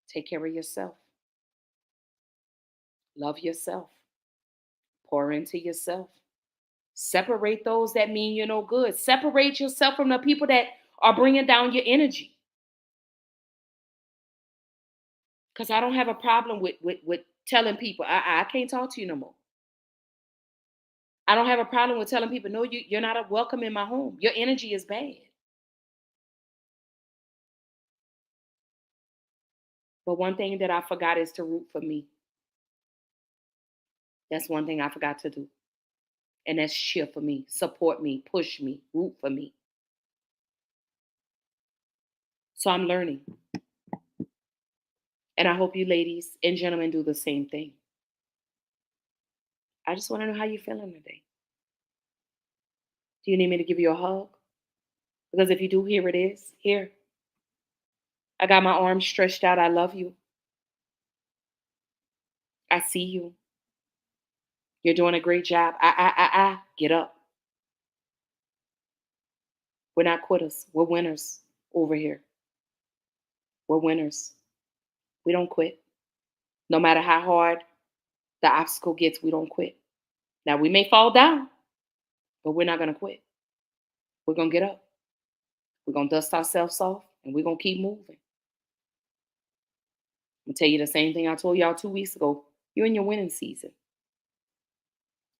Take care of yourself. Love yourself. Pour into yourself. Separate those that mean you no good. Separate yourself from the people that are bringing down your energy. Because I don't have a problem with telling people, I can't talk to you no more. I don't have a problem with telling people, no, you're not welcome in my home. Your energy is bad. But one thing that I forgot is to root for me. That's one thing I forgot to do. And that's cheer for me, support me, push me, root for me. So I'm learning. And I hope you ladies and gentlemen do the same thing. I just want to know how you're feeling today. Do you need me to give you a hug? Because if you do, here it is. Here. I got my arms stretched out. I love you. I see you. You're doing a great job. Get up. We're not quitters. We're winners over here. We're winners. We don't quit. No matter how hard the obstacle gets, we don't quit. Now, we may fall down, but we're not going to quit. We're going to get up. We're going to dust ourselves off, and we're going to keep moving. I'm going to tell you the same thing I told y'all 2 weeks ago. You're in your winning season.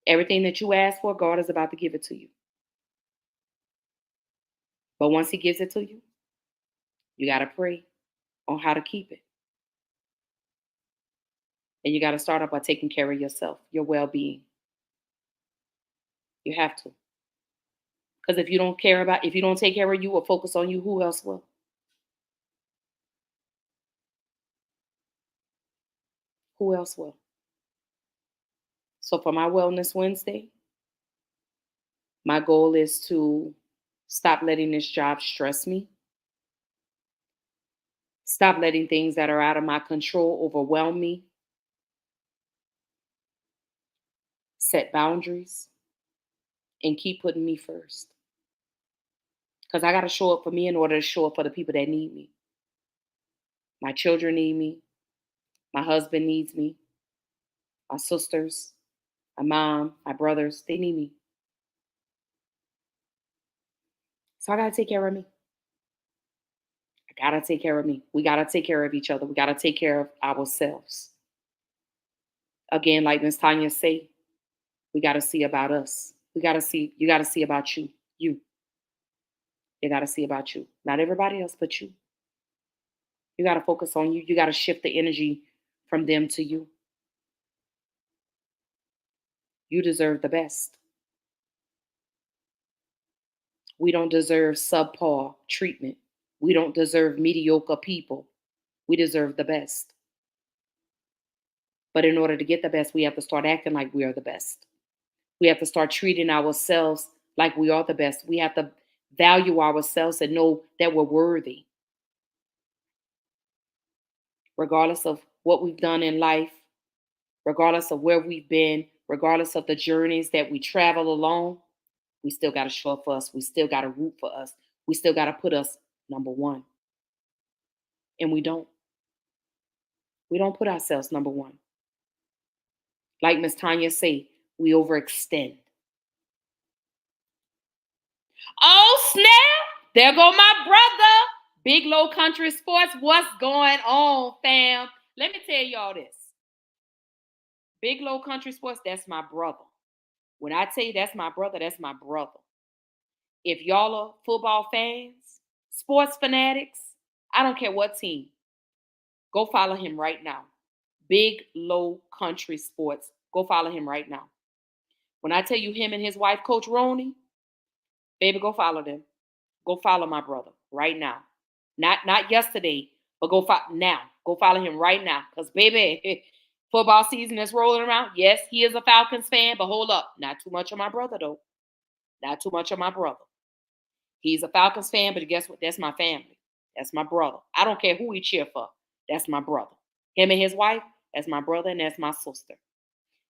Everything that you ask for, God is about to give it to you. But once he gives it to you, you got to pray on how to keep it. And you got to start off by taking care of yourself, your well-being. You have to. Because if you don't take care of you or focus on you, who else will? Who else will? So for my Wellness Wednesday, my goal is to stop letting this job stress me. Stop letting things that are out of my control overwhelm me. Set boundaries and keep putting me first. Because I got to show up for me in order to show up for the people that need me. My children need me. My husband needs me. My sisters, my mom, my brothers, they need me. So I got to take care of me. I got to take care of me. We got to take care of each other. We got to take care of ourselves. Again, like Miss Tanya say, we got to see about us. You got to see about you. You got to see about you. Not everybody else, but you. You got to focus on you. You got to shift the energy from them to you. You deserve the best. We don't deserve subpar treatment. We don't deserve mediocre people. We deserve the best. But in order to get the best, we have to start acting like we are the best. We have to start treating ourselves like we are the best. We have to value ourselves and know that we're worthy. Regardless of what we've done in life, regardless of where we've been, regardless of the journeys that we travel along, we still got to show up for us. We still got to root for us. We still got to put us number one. And we don't. We don't put ourselves number one. Like Miss Tanya say, we overextend. Oh, snap. There go my brother. Big Low Country Sports. What's going on, fam? Let me tell y'all this. Big Low Country Sports, that's my brother. When I tell you that's my brother, that's my brother. If y'all are football fans, sports fanatics, I don't care what team, go follow him right now. Big Low Country Sports. Go follow him right now. When I tell you him and his wife, Coach Roney, baby, go follow them. Go follow my brother right now. Not yesterday, but go now. Go follow him right now. Because, baby, football season is rolling around. Yes, he is a Falcons fan, but hold up. Not too much of my brother, though. Not too much of my brother. He's a Falcons fan, but guess what? That's my family. That's my brother. I don't care who he cheer for. That's my brother. Him and his wife, that's my brother and that's my sister.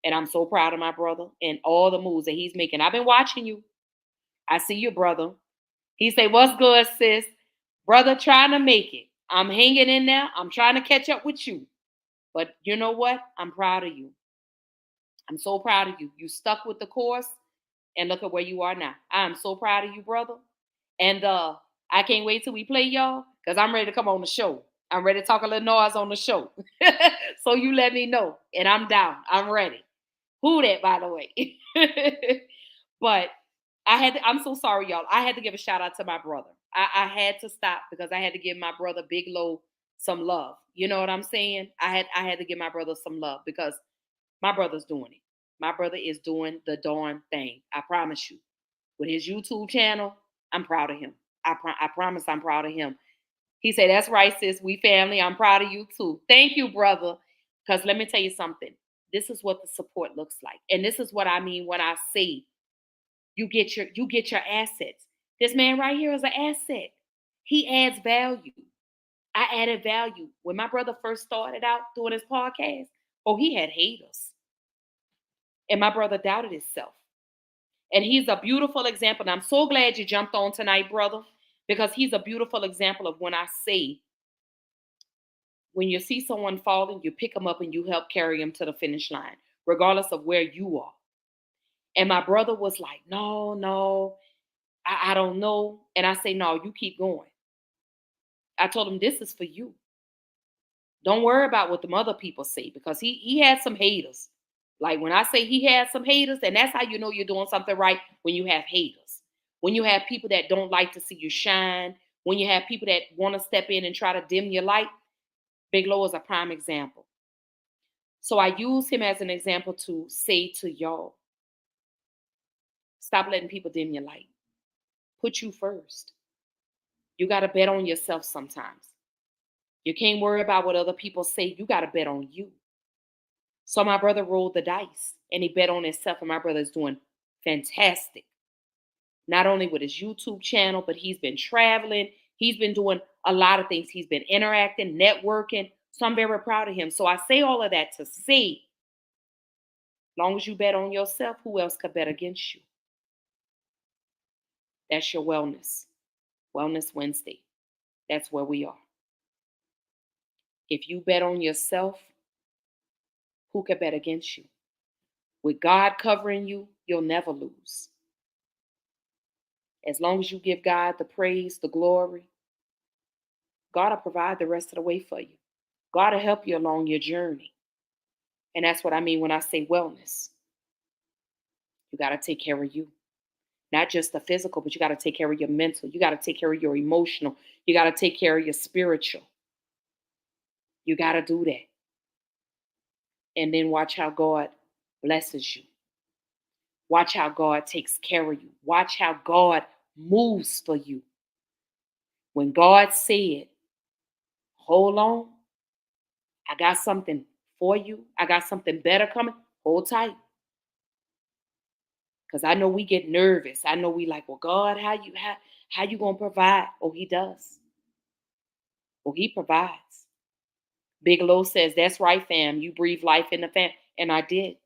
And I'm so proud of my brother and all the moves that he's making. I've been watching you. I see you, brother. He say, what's good, sis? Brother, trying to make it. I'm hanging in there. I'm trying to catch up with you. But you know what? I'm proud of you. I'm so proud of you. You stuck with the course and look at where you are now. I'm so proud of you, brother. And I can't wait till we play, y'all, because I'm ready to come on the show. I'm ready to talk a little noise on the show. So you let me know. And I'm down. I'm ready. Who that, by the way? But I'm so sorry, y'all. I had to give a shout out to my brother. I had to stop because I had to give my brother Big Low some love. You know what I'm saying? I had to give my brother some love because my brother's doing it. My brother is doing the darn thing. I promise you. With his YouTube channel, I'm proud of him. I promise I'm proud of him. He said, that's right, sis. We family. I'm proud of you too. Thank you, brother. Because let me tell you something. This is what the support looks like. And this is what I mean when I say you get your assets. This man right here is an asset. He adds value. I added value. When my brother first started out doing his podcast, he had haters. And my brother doubted himself. And he's a beautiful example. And I'm so glad you jumped on tonight, brother, because he's a beautiful example of when I say, when you see someone falling, you pick them up and you help carry them to the finish line, regardless of where you are. And my brother was like, no, I don't know. And I say, no, you keep going. I told him, this is for you. Don't worry about what the other people say, because he had some haters. Like when I say he had some haters, and that's how you know you're doing something right, when you have haters. When you have people that don't like to see you shine, when you have people that want to step in and try to dim your light, Big Low is a prime example. So I use him as an example to say to y'all, stop letting people dim your light. Put you first. You got to bet on yourself sometimes. You can't worry about what other people say. You got to bet on you. So my brother rolled the dice and he bet on himself, and my brother is doing fantastic. Not only with his YouTube channel, but he's been traveling. He's been doing a lot of things. He's been interacting, networking. So I'm very proud of him. So I say all of that to say, as long as you bet on yourself, who else could bet against you? That's your wellness. Wellness Wednesday. That's where we are. If you bet on yourself, who could bet against you? With God covering you, you'll never lose. As long as you give God the praise, the glory, God will provide the rest of the way for you. God will help you along your journey. And that's what I mean when I say wellness. You got to take care of you. Not just the physical, but you got to take care of your mental. You got to take care of your emotional. You got to take care of your spiritual. You got to do that. And then watch how God blesses you. Watch how God takes care of you. Watch how God moves for you. When God said, hold on, I got something for you. I got something better coming. Hold tight. Because I know we get nervous. I know we like, well, God, how you going to provide? Oh, he does. Oh, he provides. Big Low says, that's right, fam. You breathe life in the fam. And I did.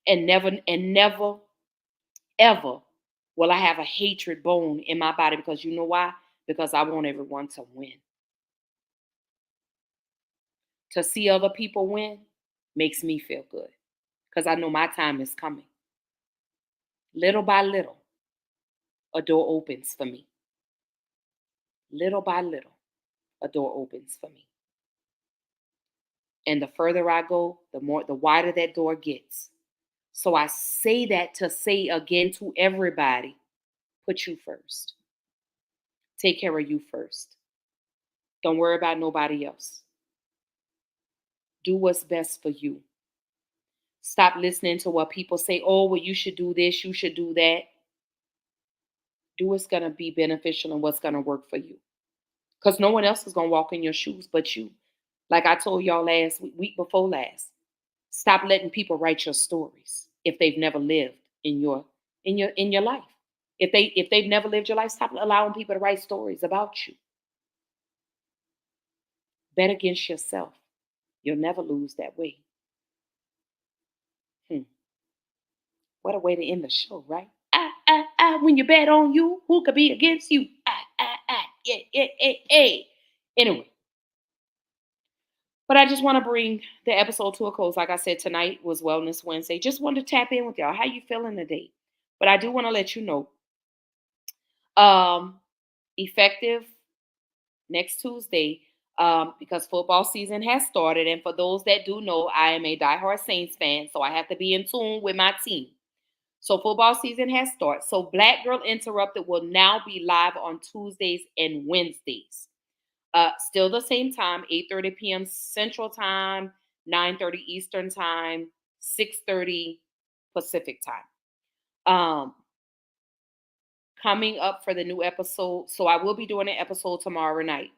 And never, ever will I have a hatred bone in my body, because you know why? Because I want everyone to win. To see other people win makes me feel good, because I know my time is coming. Little by little, a door opens for me. Little by little, a door opens for me. And the further I go, the wider that door gets. So I say that to say again to everybody, put you first. Take care of you first. Don't worry about nobody else. Do what's best for you. Stop listening to what people say. Oh, well, you should do this, you should do that. Do what's going to be beneficial and what's going to work for you. Because no one else is going to walk in your shoes but you. Like I told y'all last week before last. Stop letting people write your stories if they've never lived in your life. If they've never lived your life, stop allowing people to write stories about you. Bet against yourself. You'll never lose that way. What a way to end the show, right? When you bet on you, who could be against you? Yeah. Anyway, but I just want to bring the episode to a close. Like I said, tonight was Wellness Wednesday. Just wanted to tap in with y'all. How you feeling today? But I do want to let you know, effective next Tuesday, because football season has started. And for those that do know, I am a diehard Saints fan, so I have to be in tune with my team. So football season has started. So Black Girl Interrupted will now be live on Tuesdays and Wednesdays. Still the same time, 8:30 p.m. Central Time, 9:30 Eastern Time, 6:30 Pacific Time. Coming up for the new episode. So I will be doing an episode tomorrow night.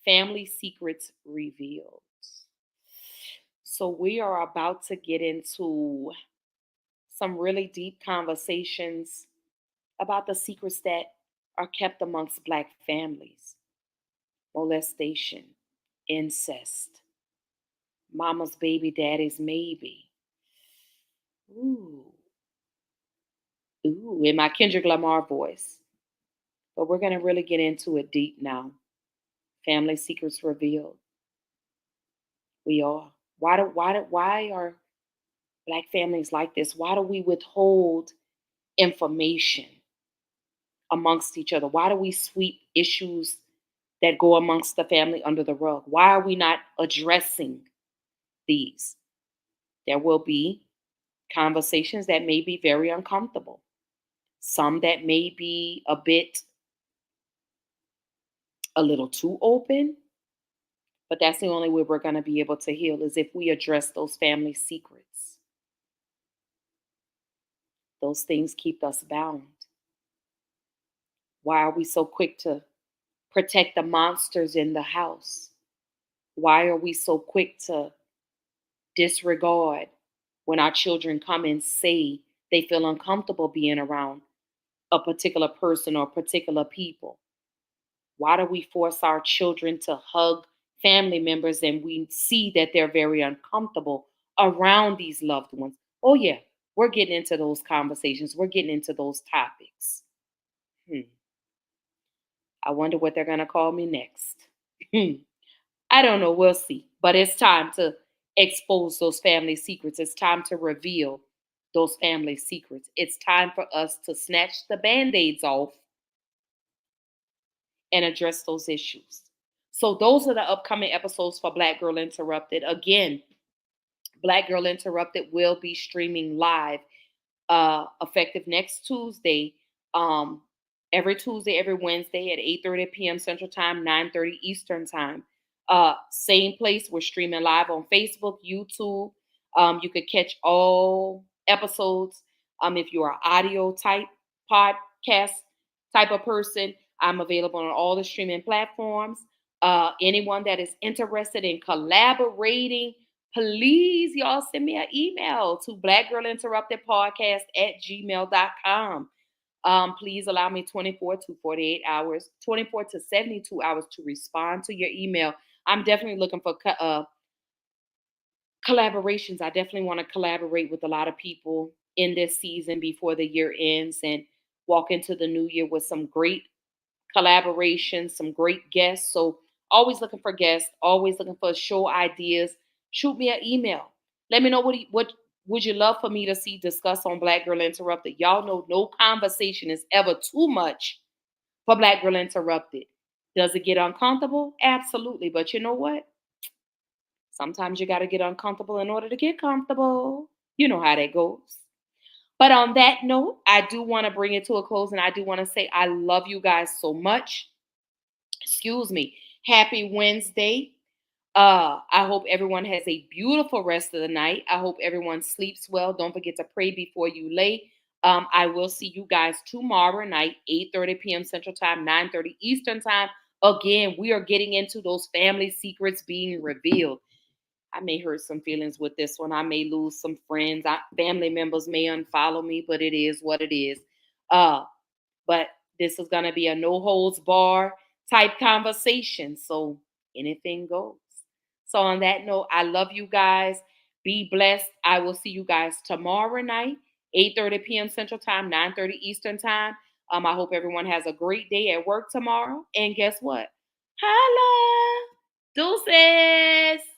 Family Secrets Revealed. So we are about to get into some really deep conversations about the secrets that are kept amongst Black families. Molestation, incest, mama's baby, daddy's maybe. Ooh, in my Kendrick Lamar voice. But we're going to really get into it deep now. Family secrets revealed. We are. Why are Black families like this? Why do we withhold information amongst each other? Why do we sweep issues that go amongst the family under the rug? Why are we not addressing these? There will be conversations that may be very uncomfortable. Some that may be a little too open, but that's the only way we're going to be able to heal is if we address those family secrets. Those things keep us bound. Why are we so quick to protect the monsters in the house? Why are we so quick to disregard when our children come and say they feel uncomfortable being around a particular person or particular people? Why do we force our children to hug family members and we see that they're very uncomfortable around these loved ones? Oh yeah, we're getting into those conversations. We're getting into those topics. I wonder what they're going to call me next. I don't know. We'll see. But it's time to expose those family secrets. It's time to reveal those family secrets. It's time for us to snatch the Band-Aids off and address those issues. So those are the upcoming episodes for Black Girl Interrupted. Again, Black Girl Interrupted will be streaming live effective next Tuesday. Every Tuesday, every Wednesday at 8:30 p.m. Central Time, 9:30 Eastern Time. Same place. We're streaming live on Facebook, YouTube. You could catch all episodes. If you're an audio type podcast type of person, I'm available on all the streaming platforms. Anyone that is interested in collaborating, please, y'all send me an email to blackgirlinterruptedpodcast@gmail.com. Please allow me 24 to 48 hours, 24 to 72 hours to respond to your email. I'm definitely looking for collaborations. I definitely want to collaborate with a lot of people in this season before the year ends and walk into the new year with some great collaborations, some great guests. So always looking for guests, always looking for show ideas. Shoot me an email. Let me know what would you love for me to see discussed on Black Girl Interrupted. Y'all know no conversation is ever too much for Black Girl Interrupted. Does it get uncomfortable? Absolutely. But you know what? Sometimes you got to get uncomfortable in order to get comfortable. You know how that goes. But on that note, I do want to bring it to a close, and I do want to say I love you guys so much. Excuse me. Happy Wednesday. I hope everyone has a beautiful rest of the night. I hope everyone sleeps well. Don't forget to pray before you lay. I will see you guys tomorrow night, 8:30 p.m. Central Time, 9:30 Eastern Time. Again, we are getting into those family secrets being revealed. I may hurt some feelings with this one. I may lose some friends. Family members may unfollow me, but it is what it is. But this is going to be a no holds bar type conversation. So anything goes. So on that note, I love you guys. Be blessed. I will see you guys tomorrow night, 8:30 p.m. Central Time, 9:30 Eastern Time. I hope everyone has a great day at work tomorrow. And guess what? Holla! Deuces!